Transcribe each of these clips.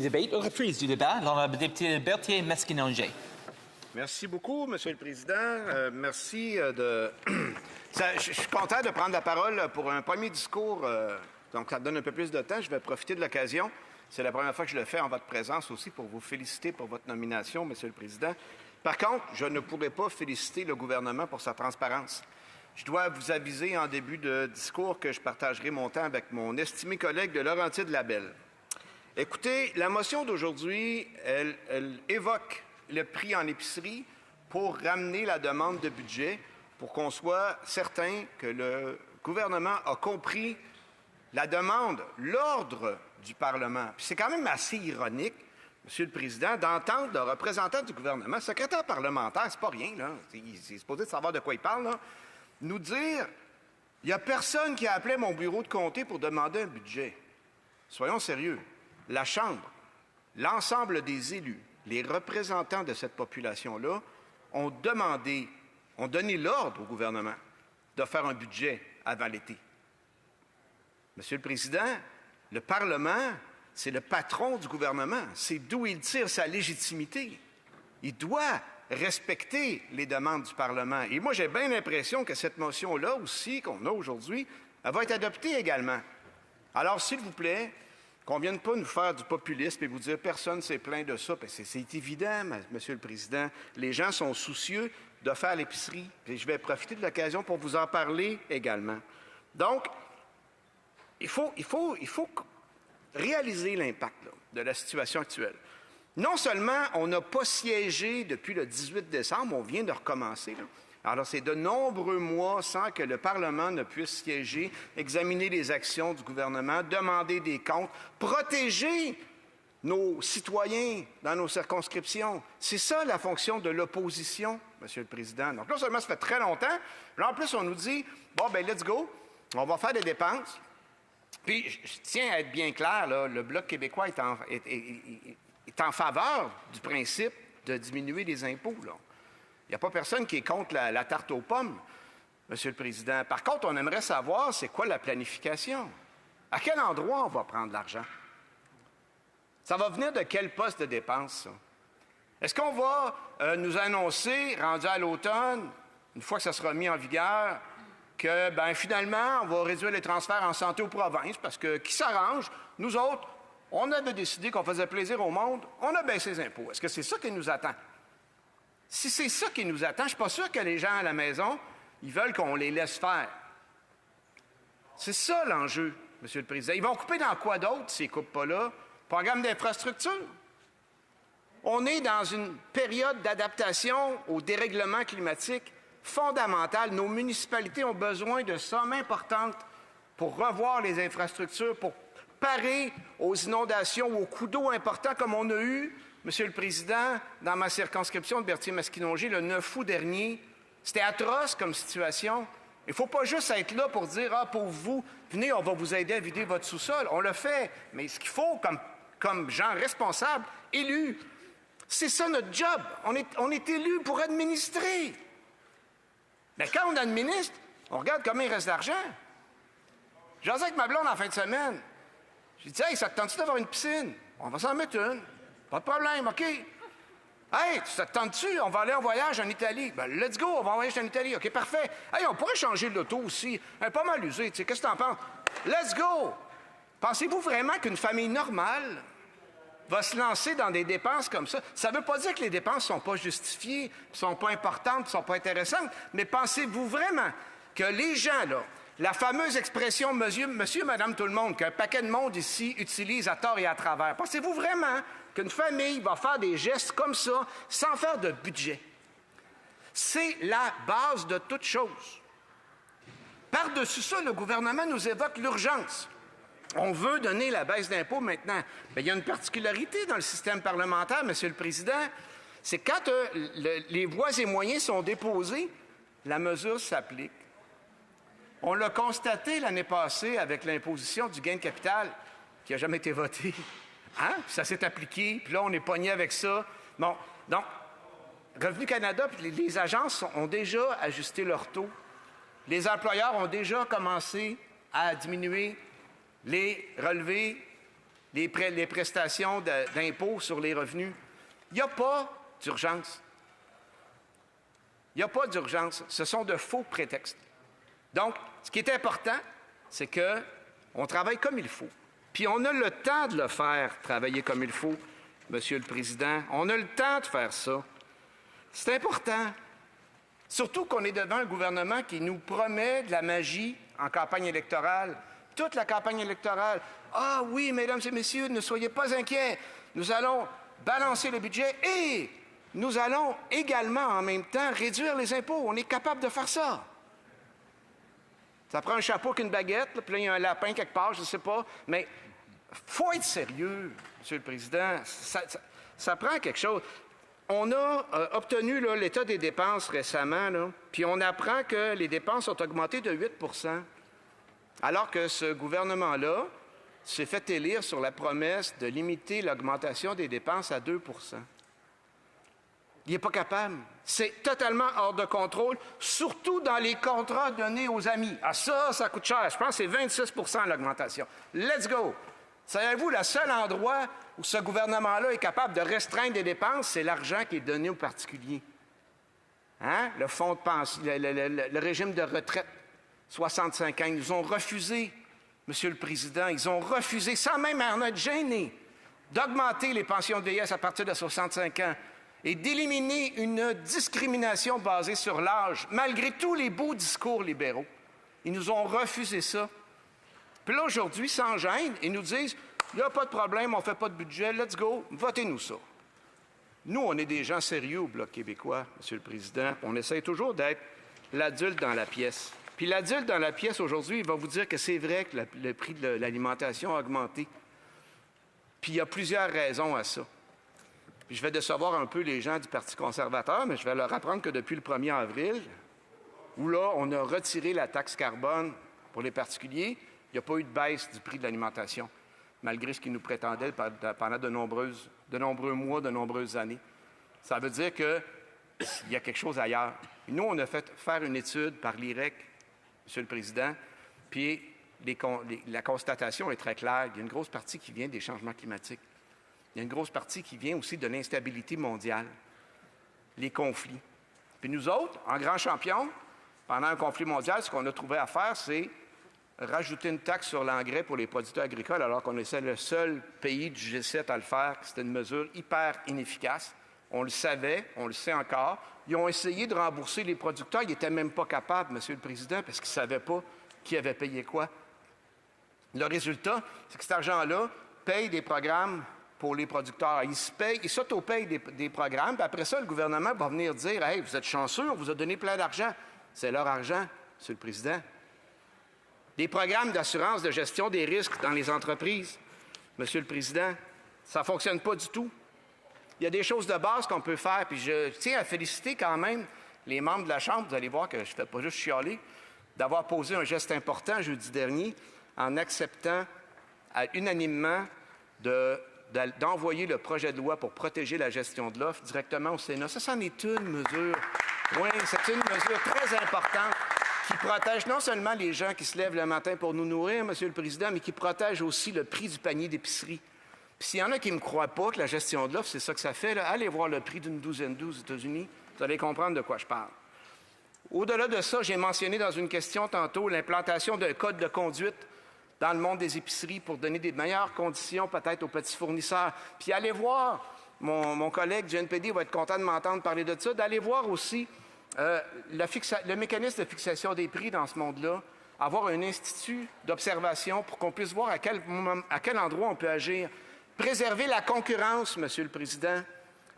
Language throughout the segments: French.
debate. Reprise du débat, l'honorable député Berthier-Masquinongé. Merci beaucoup, Monsieur le Président. Merci de... Je suis content de prendre la parole pour un premier discours. Donc, ça me donne un peu plus de temps. Je vais profiter de l'occasion. C'est la première fois que je le fais en votre présence aussi pour vous féliciter pour votre nomination, Monsieur le Président. Par contre, je ne pourrai pas féliciter le gouvernement pour sa transparence. Je dois vous aviser en début de discours que je partagerai mon temps avec mon estimé collègue de Laurentides-Labelle. Écoutez, la motion d'aujourd'hui, elle évoque le prix en épicerie pour ramener la demande de budget, pour qu'on soit certain que le gouvernement a compris la demande, l'ordre du Parlement. Puis c'est quand même assez ironique, Monsieur le Président, d'entendre le représentant du gouvernement, secrétaire parlementaire, c'est pas rien, là, c'est supposé de savoir de quoi il parle, là, nous dire « Il n'y a personne qui a appelé mon bureau de comté pour demander un budget. » Soyons sérieux. La Chambre, l'ensemble des élus, les représentants de cette population-là ont donné l'ordre au gouvernement de faire un budget avant l'été. Monsieur le Président, le Parlement, c'est le patron du gouvernement. C'est d'où il tire sa légitimité. Il doit respecter les demandes du Parlement. Et moi, j'ai bien l'impression que cette motion-là aussi, qu'on a aujourd'hui, elle va être adoptée également. Alors, s'il vous plaît, qu'on ne vienne pas nous faire du populisme et vous dire « personne ne s'est plaint de ça ». C'est évident, Monsieur le Président. Les gens sont soucieux de faire l'épicerie. Et je vais profiter de l'occasion pour vous en parler également. Donc, il faut réaliser l'impact de la situation actuelle. Non seulement on n'a pas siégé depuis le 18 décembre, on vient de recommencer. Là. Alors, c'est de nombreux mois sans que le Parlement ne puisse siéger, examiner les actions du gouvernement, demander des comptes, protéger nos citoyens dans nos circonscriptions. C'est ça la fonction de l'opposition, Monsieur le Président. Donc, non seulement ça fait très longtemps, là, en plus, on nous dit « Bon, ben let's go, on va faire des dépenses. » Puis, je tiens à être bien clair, là, le Bloc québécois est en faveur du principe de diminuer les impôts. Là. Il n'y a pas personne qui est contre la tarte aux pommes, Monsieur le Président. Par contre, on aimerait savoir c'est quoi la planification. À quel endroit on va prendre l'argent? Ça va venir de quel poste de dépense, ça? Est-ce qu'on va nous annoncer, rendu à l'automne, une fois que ça sera mis en vigueur, que finalement, on va réduire les transferts en santé aux provinces parce que qui s'arrange? Nous autres, on avait décidé qu'on faisait plaisir au monde, on a baissé les impôts. Est-ce que c'est ça qui nous attend? Si c'est ça qui nous attend, je ne suis pas sûr que les gens à la maison, ils veulent qu'on les laisse faire. C'est ça l'enjeu, Monsieur le Président. Ils vont couper dans quoi d'autre, ces coupes-pas-là? Programme d'infrastructure. On est dans une période d'adaptation au dérèglement climatique fondamentale. Nos municipalités ont besoin de sommes importantes pour revoir les infrastructures, pour parer aux inondations ou aux coups d'eau importants comme on a eu, Monsieur le Président, dans ma circonscription de Berthier-Masquinongé, le 9 août dernier. C'était atroce comme situation. Il ne faut pas juste être là pour dire « Ah, pour vous, venez, on va vous aider à vider votre sous-sol. » On le fait, mais ce qu'il faut comme gens responsables, élus, c'est ça notre job. On est élus pour administrer. Mais quand on administre, on regarde combien il reste d'argent. J'en sais avec ma blonde en fin de semaine. J'ai dit « Hey, ça te tente-tu d'avoir une piscine? On va s'en mettre une. Pas de problème, OK. Hey, ça te tente-tu? On va aller en voyage en Italie. Ben, let's go, on va en voyage en Italie. OK, parfait. Hey, on pourrait changer l'auto aussi. Elle est pas mal usée, tu sais. Qu'est-ce que t'en penses? Let's go! Pensez-vous vraiment qu'une famille normale va se lancer dans des dépenses comme ça? Ça ne veut pas dire que les dépenses ne sont pas justifiées, ne sont pas importantes, ne sont pas intéressantes, mais pensez-vous vraiment que les gens, là, la fameuse expression monsieur, madame, tout le monde, qu'un paquet de monde ici utilise à tort et à travers, pensez-vous vraiment qu'une famille va faire des gestes comme ça sans faire de budget? C'est la base de toute chose. Par-dessus ça, le gouvernement nous évoque l'urgence. On veut donner la baisse d'impôts maintenant. Bien, il y a une particularité dans le système parlementaire, Monsieur le Président, c'est quand les voies et moyens sont déposés, la mesure s'applique. On l'a constaté l'année passée avec l'imposition du gain de capital qui n'a jamais été votée. Hein? Ça s'est appliqué, puis là, on est pogné avec ça. Bon, donc, Revenu Canada puis les agences ont déjà ajusté leur taux. Les employeurs ont déjà commencé à diminuer les relevés les prestations d'impôt sur les revenus. Il n'y a pas d'urgence. Il n'y a pas d'urgence. Ce sont de faux prétextes. Donc, ce qui est important, c'est qu'on travaille comme il faut. Puis on a le temps de le faire, travailler comme il faut, Monsieur le Président. On a le temps de faire ça. C'est important. Surtout qu'on est devant un gouvernement qui nous promet de la magie en campagne électorale. Toute la campagne électorale. Ah oui, mesdames et messieurs, ne soyez pas inquiets. Nous allons balancer le budget et nous allons également, en même temps, réduire les impôts. On est capable de faire ça. Ça prend un chapeau qu'une baguette, là, puis là, il y a un lapin quelque part, je ne sais pas. Mais il faut être sérieux, Monsieur le Président. Ça prend quelque chose. On a obtenu l'état des dépenses récemment, puis on apprend que les dépenses ont augmenté de 8 alors que ce gouvernement-là s'est fait élire sur la promesse de limiter l'augmentation des dépenses à 2 Il n'est pas capable. C'est totalement hors de contrôle, surtout dans les contrats donnés aux amis. Ah ça coûte cher. Je pense que c'est 26 l'augmentation. Let's go! Savez-vous, le seul endroit où ce gouvernement-là est capable de restreindre les dépenses, c'est l'argent qui est donné aux particuliers. Hein? Le fonds de pension, le régime de retraite, 65 ans. Ils nous ont refusé, Monsieur le Président, ils ont refusé, sans même en être gênés, d'augmenter les pensions de vieillesse à partir de 65 ans et d'éliminer une discrimination basée sur l'âge, malgré tous les beaux discours libéraux. Ils nous ont refusé ça. Puis là, aujourd'hui, sans gêne, ils nous disent « Il n'y a pas de problème, on ne fait pas de budget, let's go, votez-nous ça. » Nous, on est des gens sérieux au Bloc québécois, Monsieur le Président. On essaie toujours d'être l'adulte dans la pièce. Puis l'adulte dans la pièce, aujourd'hui, il va vous dire que c'est vrai que le prix de l'alimentation a augmenté. Puis il y a plusieurs raisons à ça. Puis je vais décevoir un peu les gens du Parti conservateur, mais je vais leur apprendre que depuis le 1er avril, où là, on a retiré la taxe carbone pour les particuliers, il n'y a pas eu de baisse du prix de l'alimentation, malgré ce qu'ils nous prétendaient pendant de nombreux mois, de nombreuses années. Ça veut dire qu'il y a quelque chose ailleurs. Et nous, on a fait faire une étude par l'IREC, Monsieur le Président, puis la constatation est très claire. Il y a une grosse partie qui vient des changements climatiques. Il y a une grosse partie qui vient aussi de l'instabilité mondiale, les conflits. Puis nous autres, en grands champions, pendant un conflit mondial, ce qu'on a trouvé à faire, c'est rajouter une taxe sur l'engrais pour les producteurs agricoles, alors qu'on était le seul pays du G7 à le faire. C'était une mesure hyper inefficace. On le savait, on le sait encore. Ils ont essayé de rembourser les producteurs. Ils n'étaient même pas capables, Monsieur le Président, parce qu'ils ne savaient pas qui avait payé quoi. Le résultat, c'est que cet argent-là paye des programmes pour les producteurs. Ils s'auto-payent des programmes, puis après ça, le gouvernement va venir dire « Hey, vous êtes chanceux, on vous a donné plein d'argent. » C'est leur argent, Monsieur le Président. Des programmes d'assurance de gestion des risques dans les entreprises, Monsieur le Président, ça ne fonctionne pas du tout. Il y a des choses de base qu'on peut faire, puis je tiens à féliciter quand même les membres de la Chambre, vous allez voir que je ne fais pas juste chialer, d'avoir posé un geste important jeudi dernier en acceptant unanimement d'envoyer le projet de loi pour protéger la gestion de l'offre directement au Sénat. Ça, c'en est une mesure. Oui, c'est une mesure très importante qui protège non seulement les gens qui se lèvent le matin pour nous nourrir, Monsieur le Président, mais qui protège aussi le prix du panier d'épicerie. Puis s'il y en a qui ne me croient pas que la gestion de l'offre, c'est ça que ça fait, là, allez voir le prix d'une douzaine d'œufs aux États-Unis. Vous allez comprendre de quoi je parle. Au-delà de ça, j'ai mentionné dans une question tantôt l'implantation d'un code de conduite dans le monde des épiceries pour donner des meilleures conditions peut-être aux petits fournisseurs. Puis allez voir, mon collègue du NPD va être content de m'entendre parler de ça, d'aller voir aussi le mécanisme de fixation des prix dans ce monde-là, avoir un institut d'observation pour qu'on puisse voir à quel endroit on peut agir. Préserver la concurrence, Monsieur le Président.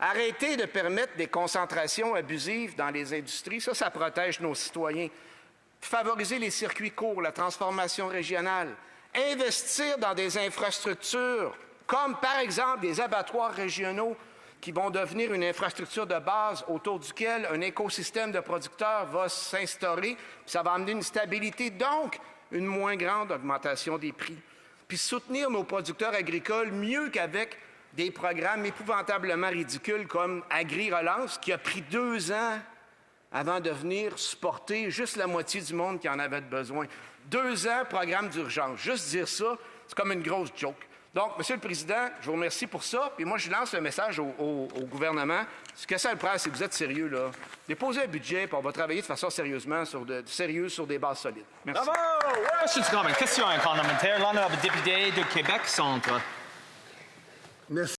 Arrêter de permettre des concentrations abusives dans les industries. Ça protège nos citoyens. Favoriser les circuits courts, la transformation régionale. Investir dans des infrastructures, comme par exemple des abattoirs régionaux qui vont devenir une infrastructure de base autour duquel un écosystème de producteurs va s'instaurer. Ça va amener une stabilité, donc une moins grande augmentation des prix. Puis soutenir nos producteurs agricoles mieux qu'avec des programmes épouvantablement ridicules comme Agri-Relance, qui a pris 2 ans avant de venir supporter juste la moitié du monde qui en avait besoin. 2 ans, programme d'urgence. Juste dire ça, c'est comme une grosse joke. Donc, Monsieur le Président, je vous remercie pour ça. Puis moi, je lance le message au gouvernement. Ce que ça le prend, c'est que vous êtes sérieux, là. Déposez un budget, puis on va travailler de façon sérieuse sur des bases solides. Merci. Bravo! Question parlementaire. L'honorable député de Québec Centre. Merci.